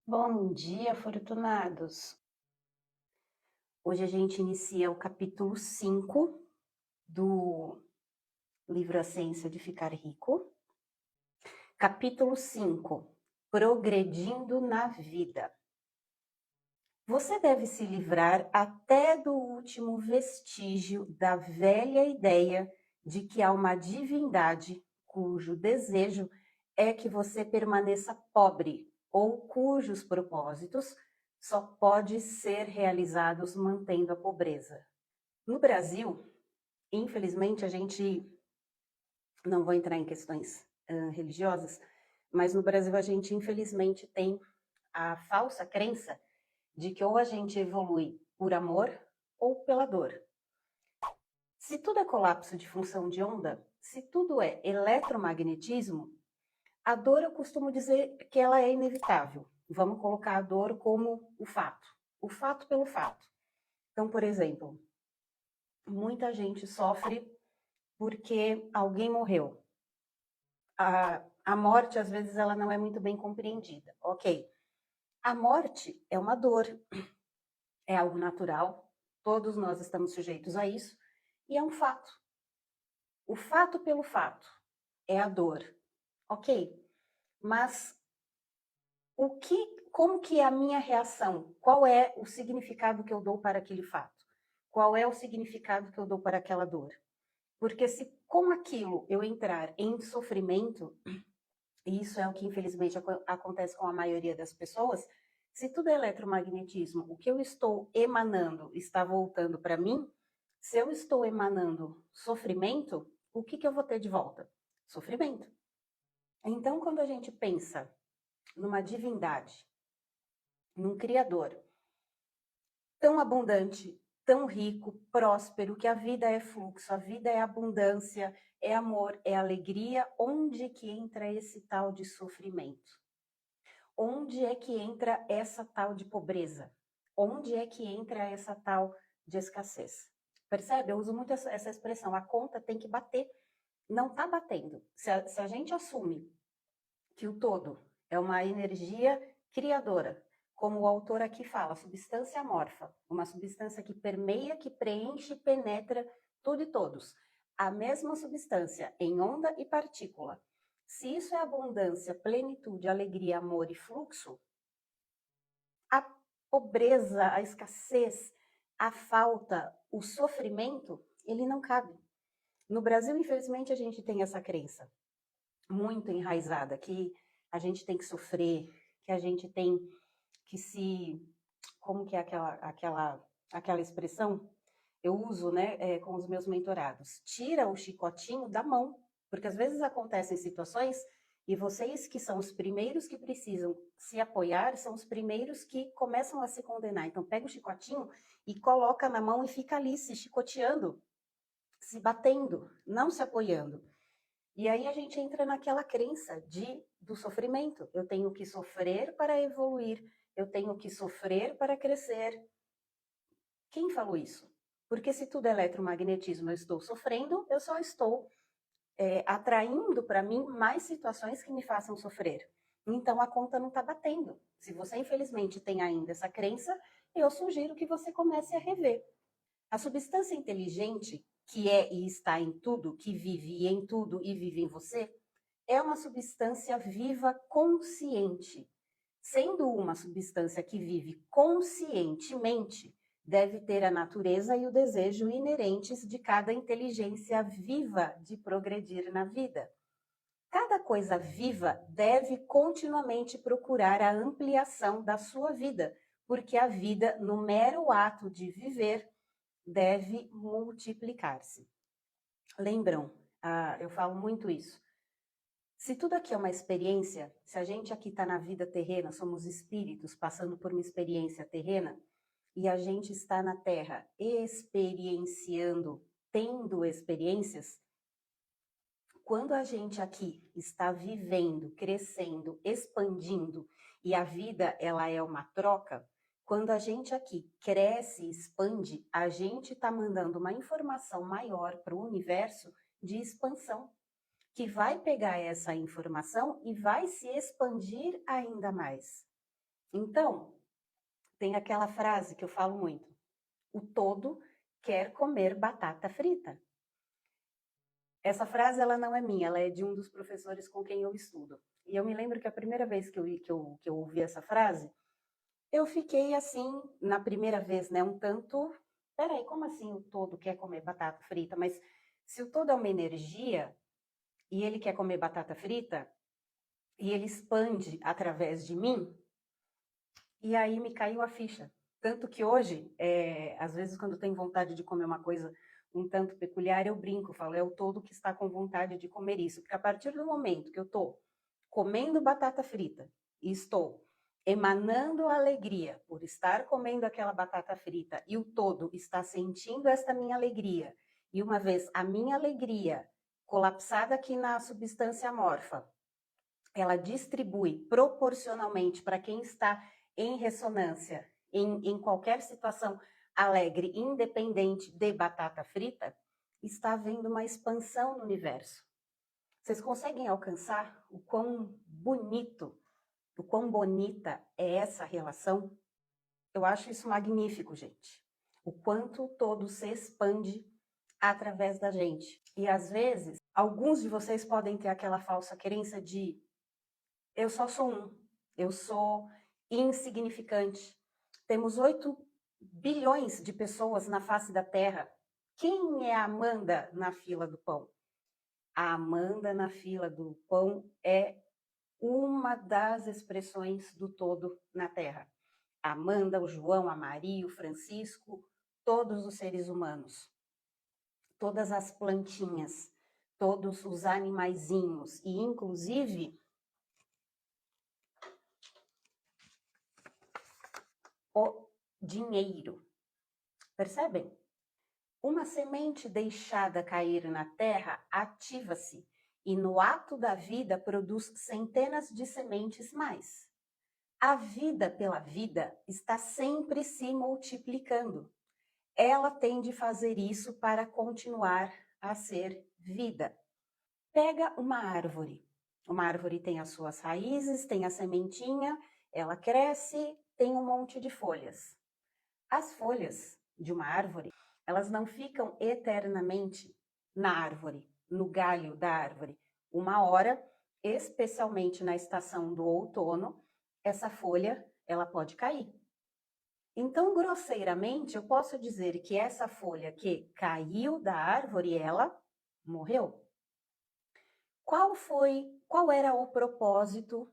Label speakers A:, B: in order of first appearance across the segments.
A: Bom dia, afortunados! Hoje a gente inicia o capítulo 5 do livro A Ciência de Ficar Rico. Capítulo 5: Progredindo na Vida. Você deve se livrar até do último vestígio da velha ideia de que há uma divindade cujo desejo é que você permaneça pobre ou cujos propósitos só podem ser realizados mantendo a pobreza. No Brasil, infelizmente, a gente não vou entrar em questões religiosas, mas no Brasil a gente infelizmente tem a falsa crença de que ou a gente evolui por amor ou pela dor. Se tudo é colapso de função de onda, se tudo é eletromagnetismo, a dor eu costumo dizer que ela é inevitável. Vamos colocar a dor como o fato pelo fato. Então, por exemplo, muita gente sofre porque alguém morreu. A morte, às vezes, ela não é muito bem compreendida. Ok, a morte é uma dor, é algo natural, todos nós estamos sujeitos a isso, e é um fato. O fato pelo fato é a dor, ok? Mas como que é a minha reação? Qual é o significado que eu dou para aquele fato? Qual é o significado que eu dou para aquela dor? Porque se com aquilo eu entrar em sofrimento, e isso é o que infelizmente acontece com a maioria das pessoas, se tudo é eletromagnetismo, o que eu estou emanando está voltando para mim, se eu estou emanando sofrimento, o que eu vou ter de volta? Sofrimento. Então, quando a gente pensa numa divindade, num Criador tão abundante, tão rico, próspero, que a vida é fluxo, a vida é abundância, é amor, é alegria, onde que entra esse tal de sofrimento? Onde é que entra essa tal de pobreza? Onde é que entra essa tal de escassez? Percebe? Eu uso muito essa expressão, a conta tem que bater. Não está batendo. Se a gente assume que o todo é uma energia criadora, como o autor aqui fala, substância amorfa, uma substância que permeia, que preenche, penetra tudo e todos. A mesma substância em onda e partícula. Se isso é abundância, plenitude, alegria, amor e fluxo, a pobreza, a escassez, a falta, o sofrimento, ele não cabe. No Brasil, infelizmente, a gente tem essa crença muito enraizada, que a gente tem que sofrer, que a gente tem que se... Como que é aquela expressão? Eu uso, né, com os meus mentorados. Tira o chicotinho da mão, porque às vezes acontecem situações e vocês que são os primeiros que precisam se apoiar, são os primeiros que começam a se condenar. Então pega o chicotinho e coloca na mão e fica ali se chicoteando, se batendo, não se apoiando. E aí a gente entra naquela crença do sofrimento. Eu tenho que sofrer para evoluir, eu tenho que sofrer para crescer. Quem falou isso? Porque se tudo é eletromagnetismo, eu estou sofrendo, eu só estou atraindo para mim mais situações que me façam sofrer. Então a conta não está batendo. Se você infelizmente tem ainda essa crença, eu sugiro que você comece a rever. A substância inteligente, que é e está em tudo, que vive em tudo e vive em você, é uma substância viva consciente. Sendo uma substância que vive conscientemente, deve ter a natureza e o desejo inerentes de cada inteligência viva de progredir na vida. Cada coisa viva deve continuamente procurar a ampliação da sua vida, porque a vida, no mero ato de viver, deve multiplicar-se. Lembram? Eu falo muito isso. Se tudo aqui é uma experiência, se a gente aqui está na vida terrena, somos espíritos passando por uma experiência terrena, e a gente está na Terra experienciando, tendo experiências, quando a gente aqui está vivendo, crescendo, expandindo, e a vida ela é uma troca, quando a gente aqui cresce e expande, a gente está mandando uma informação maior para o universo de expansão, que vai pegar essa informação e vai se expandir ainda mais. Então, tem aquela frase que eu falo muito: o todo quer comer batata frita. Essa frase ela não é minha, ela é de um dos professores com quem eu estudo. E eu me lembro que a primeira vez que eu ouvi essa frase, eu fiquei assim, na primeira vez, né, um tanto. Peraí, como assim o todo quer comer batata frita? Mas se o todo é uma energia e ele quer comer batata frita, e ele expande através de mim, e aí me caiu a ficha. Tanto que hoje, às vezes, quando eu tenho vontade de comer uma coisa um tanto peculiar, eu brinco, falo, é o todo que está com vontade de comer isso. Porque a partir do momento que eu estou comendo batata frita e estou emanando alegria por estar comendo aquela batata frita e o todo está sentindo esta minha alegria, e uma vez a minha alegria colapsada aqui na substância amorfa, ela distribui proporcionalmente para quem está em ressonância, em qualquer situação alegre, independente de batata frita, está havendo uma expansão no universo. Vocês conseguem alcançar o quão bonito, o quão bonita é essa relação? Eu acho isso magnífico, gente. O quanto todo se expande através da gente. E às vezes, alguns de vocês podem ter aquela falsa crença de eu só sou um, eu sou insignificante. Temos 8 bilhões de pessoas na face da Terra. Quem é a Amanda na fila do pão? A Amanda na fila do pão é uma das expressões do todo na Terra. A Amanda, o João, a Maria, o Francisco, todos os seres humanos, todas as plantinhas, todos os animaizinhos e inclusive o dinheiro. Percebem? Uma semente deixada cair na terra ativa-se e no ato da vida produz centenas de sementes mais. A vida pela vida está sempre se multiplicando. Ela tem de fazer isso para continuar a ser vida. Pega uma árvore. Uma árvore tem as suas raízes, tem a sementinha, ela cresce, tem um monte de folhas. As folhas de uma árvore, elas não ficam eternamente na árvore, no galho da árvore. Uma hora, especialmente na estação do outono, essa folha, ela pode cair. Então, grosseiramente, eu posso dizer que essa folha que caiu da árvore, ela morreu. Qual era o propósito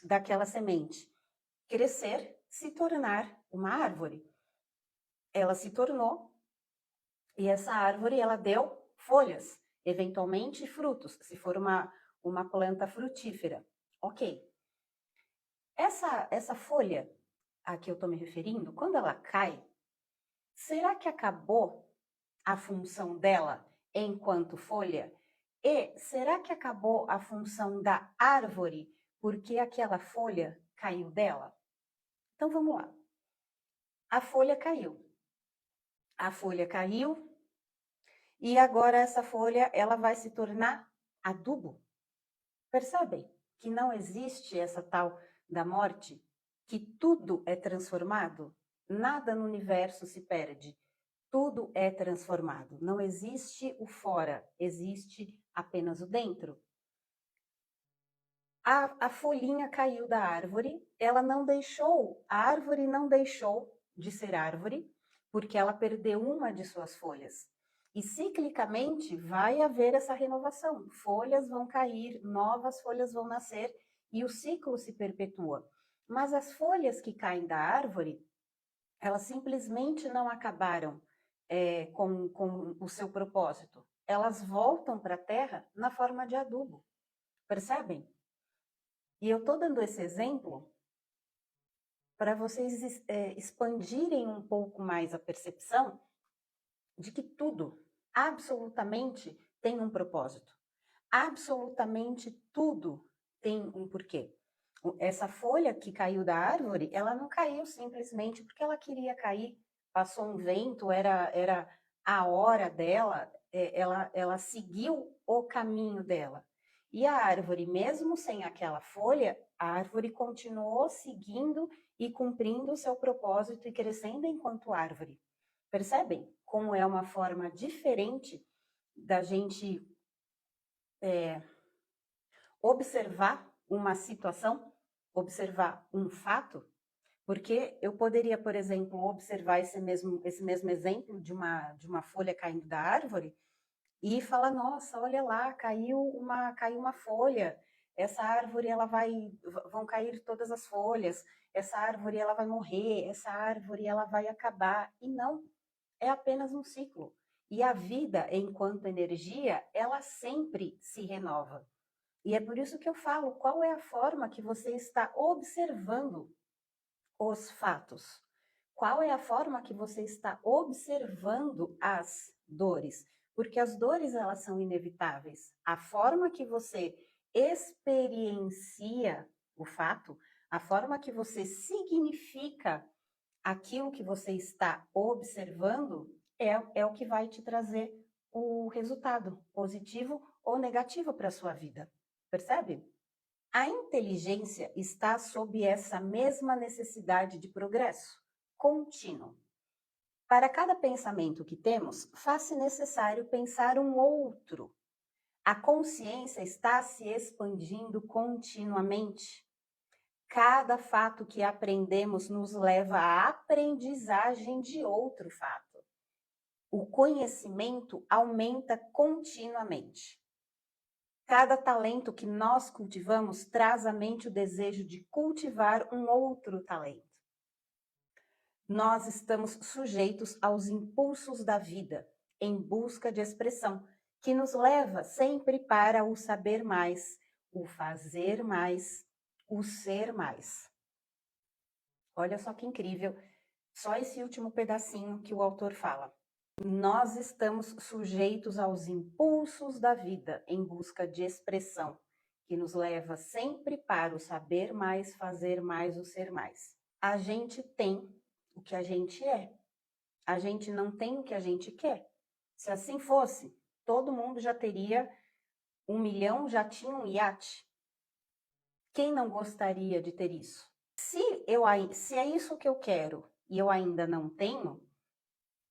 A: daquela semente? Crescer, se tornar uma árvore. Ela se tornou, e essa árvore ela deu folhas, eventualmente frutos, se for uma planta frutífera. Ok. Essa folha a que eu estou me referindo, quando ela cai, será que acabou a função dela enquanto folha? E será que acabou a função da árvore porque aquela folha caiu dela? Então vamos lá. A folha caiu. A folha caiu e agora essa folha ela vai se tornar adubo. Percebem que não existe essa tal da morte, que tudo é transformado? Nada no universo se perde. Tudo é transformado. Não existe o fora, existe apenas o dentro. A folhinha caiu da árvore, a árvore não deixou de ser árvore, porque ela perdeu uma de suas folhas. E ciclicamente vai haver essa renovação. Folhas vão cair, novas folhas vão nascer e o ciclo se perpetua. Mas as folhas que caem da árvore, elas simplesmente não acabaram com o seu propósito. Elas voltam para a terra na forma de adubo. Percebem? E eu estou dando esse exemplo para vocês expandirem um pouco mais a percepção de que tudo, absolutamente, tem um propósito. Absolutamente tudo tem um porquê. Essa folha que caiu da árvore, ela não caiu simplesmente porque ela queria cair. Passou um vento, era a hora dela, ela seguiu o caminho dela. E a árvore, mesmo sem aquela folha, a árvore continuou seguindo e cumprindo o seu propósito e crescendo enquanto árvore. Percebem como é uma forma diferente da gente observar uma situação, observar um fato? Porque eu poderia, por exemplo, observar esse mesmo exemplo de uma folha caindo da árvore e falar, nossa, olha lá, caiu uma folha. Essa árvore vão cair todas as folhas. Essa árvore ela vai morrer. Essa árvore ela vai acabar. E não, é apenas um ciclo. E a vida, enquanto energia, ela sempre se renova. E é por isso que eu falo, qual é a forma que você está observando os fatos? Qual é a forma que você está observando as dores? Porque as dores, elas são inevitáveis. A forma que você experiencia o fato, a forma que você significa aquilo que você está observando, é o que vai te trazer o resultado, positivo ou negativo para a sua vida. Percebe? A inteligência está sob essa mesma necessidade de progresso contínuo. Para cada pensamento que temos, faz-se necessário pensar um outro. A consciência está se expandindo continuamente. Cada fato que aprendemos nos leva à aprendizagem de outro fato. O conhecimento aumenta continuamente. Cada talento que nós cultivamos traz à mente o desejo de cultivar um outro talento. Nós estamos sujeitos aos impulsos da vida, em busca de expressão, que nos leva sempre para o saber mais, o fazer mais, o ser mais. Olha só que incrível, só esse último pedacinho que o autor fala. Nós estamos sujeitos aos impulsos da vida em busca de expressão, que nos leva sempre para o saber mais, fazer mais, o ser mais. A gente tem o que a gente é. A gente não tem o que a gente quer. Se assim fosse, todo mundo já teria 1 milhão, já tinha um iate. Quem não gostaria de ter isso? Se é isso que eu quero e eu ainda não tenho,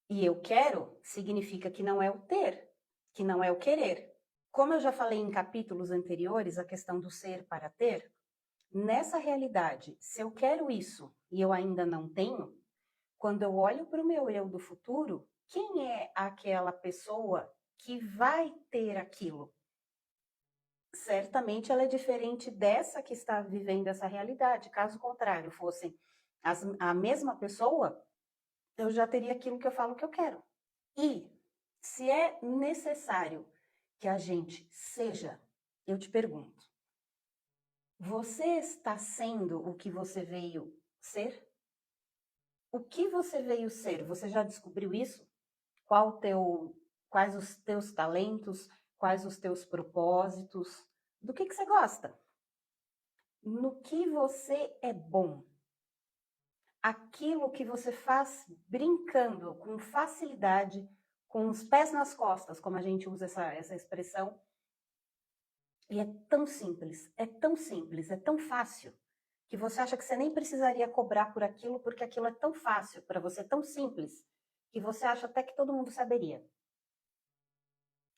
A: e eu quero, significa que não é o ter, que não é o querer. Como eu já falei em capítulos anteriores, a questão do ser para ter, nessa realidade, se eu quero isso e eu ainda não tenho, quando eu olho para o meu eu do futuro, quem é aquela pessoa que vai ter aquilo? Certamente ela é diferente dessa que está vivendo essa realidade. Caso contrário, fossem a mesma pessoa, eu já teria aquilo que eu falo que eu quero. E se é necessário que a gente seja, eu te pergunto, você está sendo o que você veio ser? O que você veio ser? Você já descobriu isso? Quais os teus talentos? Quais os teus propósitos? Do que você gosta? No que você é bom? Aquilo que você faz brincando, com facilidade, com os pés nas costas, como a gente usa essa expressão. E é tão simples, é tão simples, é tão fácil, que você acha que você nem precisaria cobrar por aquilo, porque aquilo é tão fácil para você, tão simples, que você acha até que todo mundo saberia.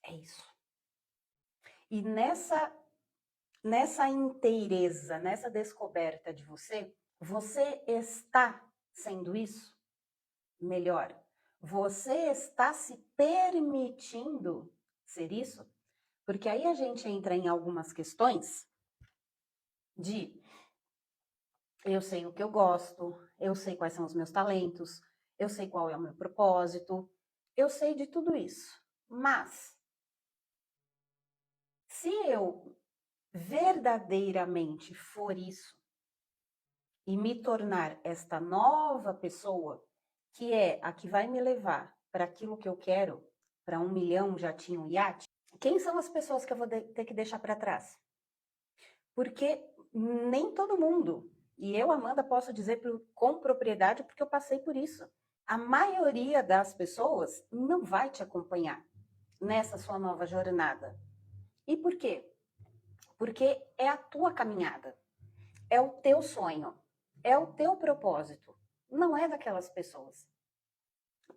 A: É isso. E nessa inteireza, nessa descoberta de você, você está sendo isso? Melhor, você está se permitindo ser isso? Porque aí a gente entra em algumas questões de eu sei o que eu gosto, eu sei quais são os meus talentos, eu sei qual é o meu propósito, eu sei de tudo isso. Mas se eu verdadeiramente for isso e me tornar esta nova pessoa, que é a que vai me levar para aquilo que eu quero, para 1 milhão, já tinha um iate, quem são as pessoas que eu vou ter que deixar para trás? Porque nem todo mundo, e eu, Amanda, posso dizer com propriedade porque eu passei por isso. A maioria das pessoas não vai te acompanhar nessa sua nova jornada. E por quê? porque é a tua caminhada, é o teu sonho, é o teu propósito, não é daquelas pessoas.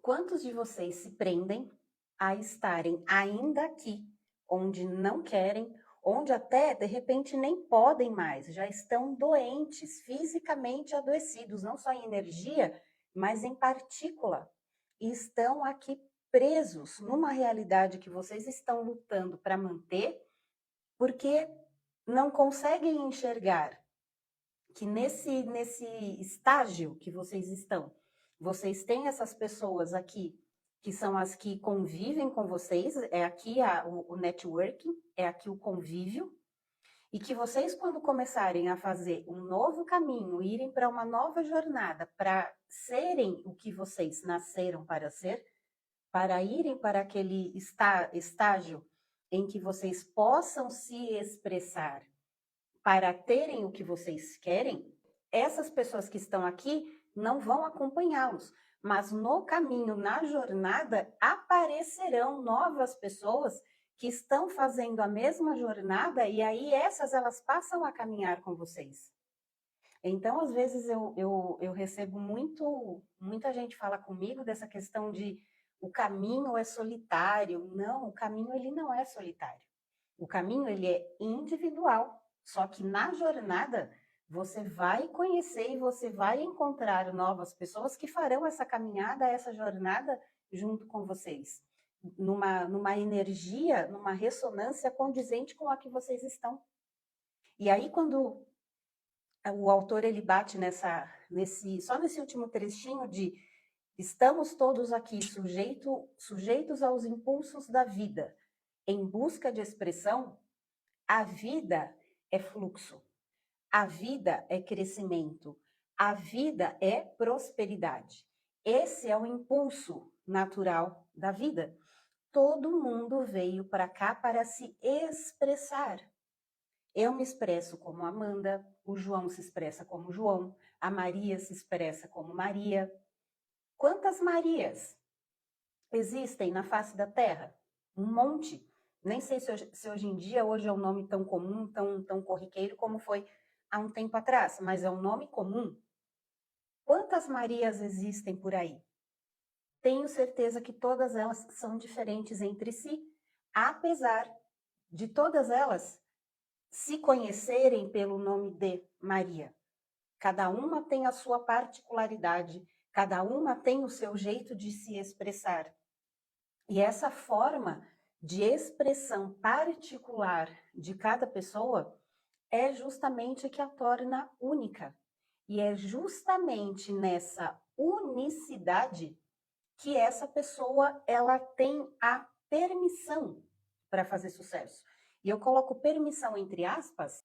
A: Quantos de vocês se prendem a estarem ainda aqui, onde não querem, onde até de repente nem podem mais, já estão doentes, fisicamente adoecidos, não só em energia, mas em partícula, e estão aqui presos numa realidade que vocês estão lutando para manter, porque não conseguem enxergar que nesse estágio que vocês estão, vocês têm essas pessoas aqui que são as que convivem com vocês, é aqui o networking, é aqui o convívio, e que vocês, quando começarem a fazer um novo caminho, irem para uma nova jornada, para serem o que vocês nasceram para ser, para irem para aquele estágio em que vocês possam se expressar, para terem o que vocês querem, essas pessoas que estão aqui não vão acompanhá-los, mas no caminho, na jornada, aparecerão novas pessoas que estão fazendo a mesma jornada e aí essas elas passam a caminhar com vocês. Então, às vezes eu recebo muita gente fala comigo dessa questão de o caminho é solitário. Não, o caminho ele não é solitário. O caminho ele é individual. Só que na jornada você vai conhecer e você vai encontrar novas pessoas que farão essa caminhada, essa jornada junto com vocês. Numa energia, numa ressonância condizente com a que vocês estão. E aí, quando o autor ele bate só nesse último trechinho de estamos todos aqui sujeitos aos impulsos da vida, em busca de expressão, a vida é fluxo, a vida é crescimento, a vida é prosperidade. Esse é o impulso natural da vida. Todo mundo veio para cá para se expressar. Eu me expresso como Amanda, o João se expressa como João, a Maria se expressa como Maria. Quantas Marias existem na face da Terra? Um monte. Nem sei se hoje em dia, hoje é um nome tão comum, tão corriqueiro como foi há um tempo atrás, mas é um nome comum. Quantas Marias existem por aí? Tenho certeza que todas elas são diferentes entre si, apesar de todas elas se conhecerem pelo nome de Maria. Cada uma tem a sua particularidade, cada uma tem o seu jeito de se expressar. E essa forma de expressão particular de cada pessoa é justamente que a torna única. E é justamente nessa unicidade que essa pessoa ela tem a permissão para fazer sucesso. E eu coloco permissão entre aspas,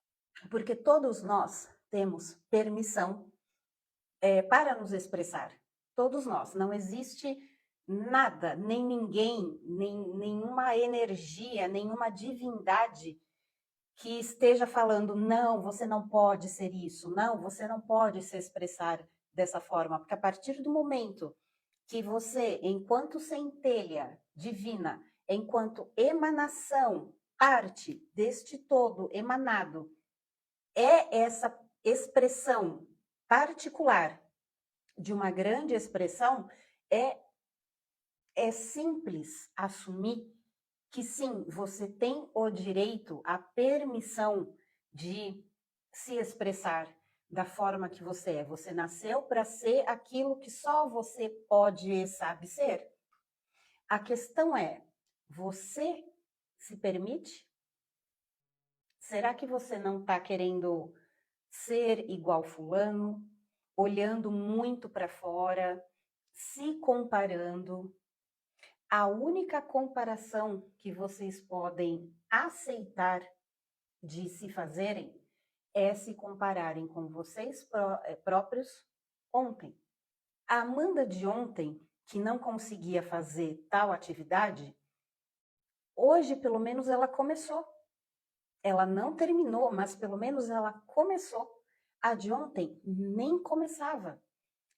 A: porque todos nós temos permissão para nos expressar. Todos nós. Não existe nada, nem ninguém, nenhuma energia, nenhuma divindade que esteja falando, não, você não pode ser isso, não, você não pode se expressar dessa forma, porque a partir do momento que você, enquanto centelha divina, enquanto emanação, parte deste todo emanado, é essa expressão particular de uma grande expressão, é simples assumir que sim, você tem o direito, a permissão de se expressar da forma que você é. Você nasceu para ser aquilo que só você pode e sabe ser. A questão é, você se permite? Será que você não está querendo ser igual fulano, olhando muito para fora, se comparando? A única comparação que vocês podem aceitar de se fazerem é se compararem com vocês próprios ontem. A Amanda de ontem, que não conseguia fazer tal atividade, hoje pelo menos ela começou. Ela não terminou, mas pelo menos ela começou. A de ontem nem começava.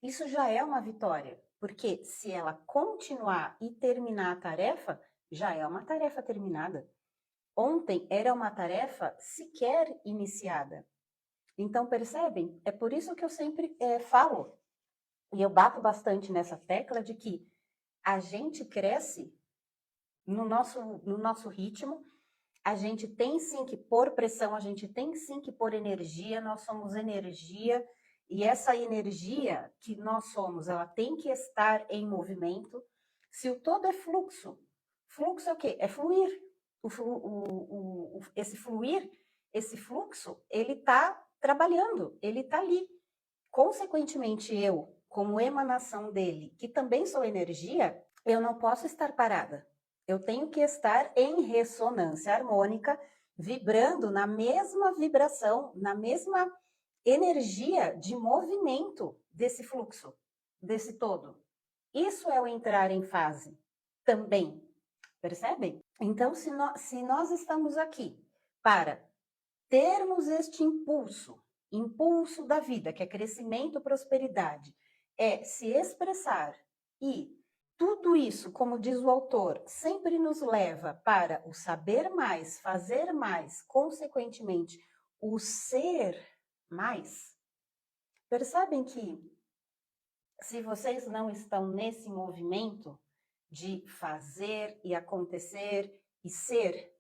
A: Isso já é uma vitória, porque se ela continuar e terminar a tarefa, já é uma tarefa terminada. Ontem era uma tarefa sequer iniciada. Então, percebem? É por isso que eu sempre falo, e eu bato bastante nessa tecla de que a gente cresce no nosso ritmo, a gente tem sim que pôr pressão, a gente tem sim que pôr energia, nós somos energia, e essa energia que nós somos, ela tem que estar em movimento. Se o todo é fluxo, fluxo é o quê? É fluir. Esse fluir, esse fluxo, ele está trabalhando, ele está ali. Consequentemente, eu, como emanação dele, que também sou energia, eu não posso estar parada. Eu tenho que estar em ressonância harmônica, vibrando na mesma vibração, na mesma energia de movimento desse fluxo, desse todo. Isso é o entrar em fase também. Percebem? Então, se nós estamos aqui para termos este impulso da vida, que é crescimento, prosperidade, é se expressar e tudo isso, como diz o autor, sempre nos leva para o saber mais, fazer mais, consequentemente, o ser mais. Percebem que se vocês não estão nesse movimento de fazer e acontecer e ser,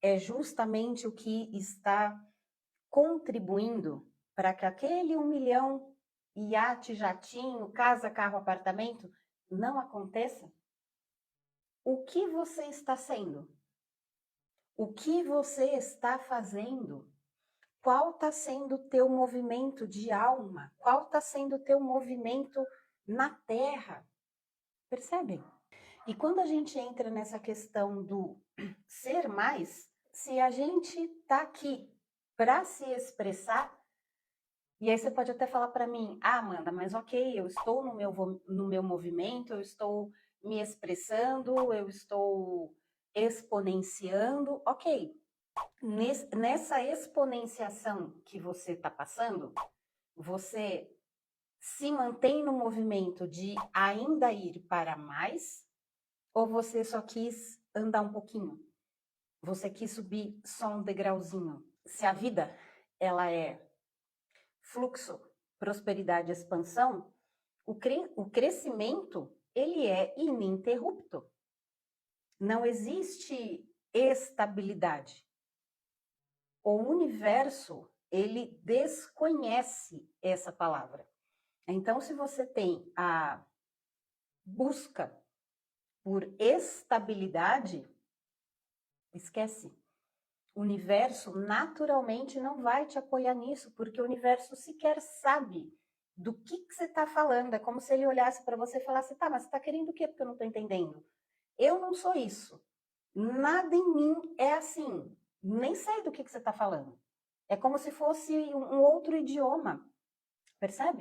A: é justamente o que está contribuindo para que aquele 1 milhão, iate, jatinho, casa, carro, apartamento, não aconteça? O que você está sendo? O que você está fazendo? Qual está sendo o teu movimento de alma? Qual está sendo o teu movimento na Terra? Percebem? E quando a gente entra nessa questão do ser mais, se a gente está aqui para se expressar, e aí você pode até falar para mim, Amanda, mas ok, eu estou no meu movimento, eu estou me expressando, eu estou exponenciando, ok. Nessa exponenciação que você está passando, você se mantém no movimento de ainda ir para mais, ou você só quis andar um pouquinho? Você quis subir só um degrauzinho? Se a vida, ela é fluxo, prosperidade, expansão, o crescimento, ele é ininterrupto. Não existe estabilidade. O universo, ele desconhece essa palavra. Então, se você tem a busca por estabilidade, esquece. O universo naturalmente não vai te apoiar nisso, porque o universo sequer sabe do que você está falando. É como se ele olhasse para você e falasse, tá, mas você está querendo o quê? Porque eu não estou entendendo. Eu não sou isso. Nada em mim é assim. Nem sei do que você está falando. É como se fosse um outro idioma. Percebe?